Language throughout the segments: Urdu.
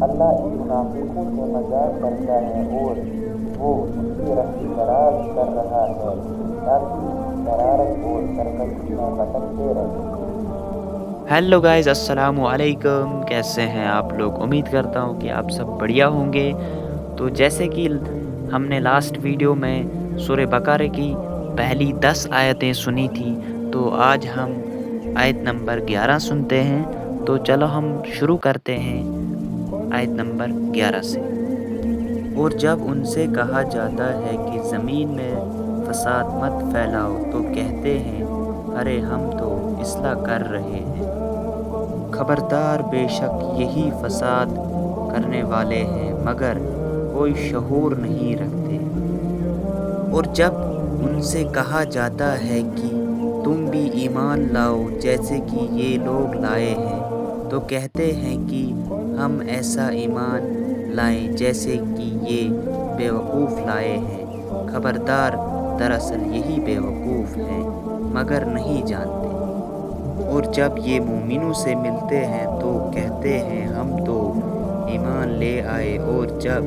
اللہ ان منافقوں سے مذاق کرتا ہے اور وہ ان کی رسی دراز کر رہا ہے تاکہ شرارت اور سرکشی میں بھٹکتے رہیں۔ ہیلو گائز، السلام علیکم، کیسے ہیں آپ لوگ؟ امید کرتا ہوں کہ آپ سب بڑھیا ہوں گے۔ تو جیسے کہ ہم نے لاسٹ ویڈیو میں سورہ بقرہ کی پہلی 10 آیتیں سنی تھی، تو آج ہم آیت نمبر 11 سنتے ہیں۔ تو چلو ہم شروع کرتے ہیں آیت نمبر 11 سے۔ اور جب ان سے کہا جاتا ہے کہ زمین میں فساد مت پھیلاؤ تو کہتے ہیں ارے ہم تو اصلاح کر رہے ہیں۔ خبردار، بے شک یہی فساد کرنے والے ہیں مگر کوئی شعور نہیں رکھتے۔ اور جب ان سے کہا جاتا ہے کہ تم بھی ایمان لاؤ جیسے کہ یہ لوگ لائے ہیں تو کہتے ہیں کہ ہم ایسا ایمان لائیں جیسے کہ یہ بیوقوف لائے ہیں۔ خبردار، دراصل یہی بیوقوف ہیں مگر نہیں جانتے۔ اور جب یہ مومنوں سے ملتے ہیں تو کہتے ہیں ہم تو ایمان لے آئے، اور جب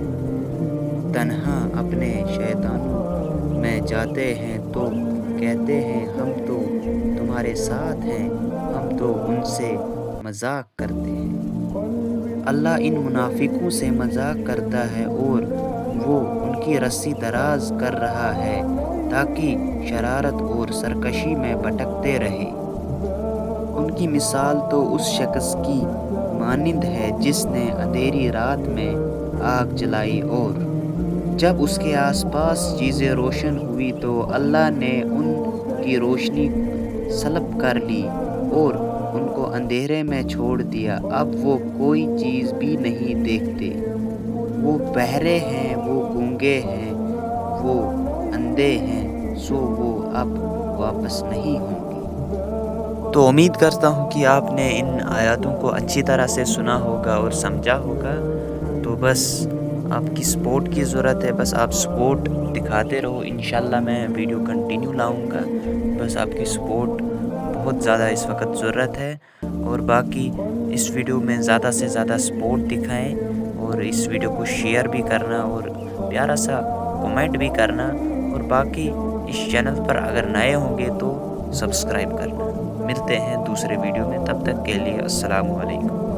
تنہا اپنے شیطانوں میں جاتے ہیں تو کہتے ہیں ہم تو تمہارے ساتھ ہیں، ہم تو ان سے مذاق کرتے ہیں۔ اللہ ان منافقوں سے مذاق کرتا ہے اور وہ ان کی رسی دراز کر رہا ہے تاکہ شرارت اور سرکشی میں بھٹکتے رہیں۔ ان کی مثال تو اس شخص کی مانند ہے جس نے اندھیری رات میں آگ جلائی، اور جب اس کے آس پاس چیزیں روشن ہوئی تو اللہ نے ان کی روشنی سلب کر لی اور ان کو اندھیرے میں چھوڑ دیا۔ اب وہ کوئی چیز بھی نہیں دیکھتے، وہ بہرے ہیں، وہ گونگے ہیں، وہ اندھے ہیں، سو وہ اب واپس نہیں ہوں گے۔ تو امید کرتا ہوں کہ آپ نے ان آیاتوں کو اچھی طرح سے سنا ہوگا اور سمجھا ہوگا۔ تو بس آپ کی سپورٹ کی ضرورت ہے، بس آپ سپورٹ دکھاتے رہو، انشاءاللہ میں ویڈیو کنٹینیو لاؤں گا۔ بس آپ کی سپورٹ بہت زیادہ اس وقت ضرورت ہے، اور باقی اس ویڈیو میں زیادہ سے زیادہ سپورٹ دکھائیں، اور اس ویڈیو کو شیئر بھی کرنا اور پیارا سا کومنٹ بھی کرنا، اور باقی اس چینل پر اگر نئے ہوں گے تو سبسکرائب کرنا۔ ملتے ہیں دوسرے ویڈیو میں، تب تک کے لیے السلام علیکم۔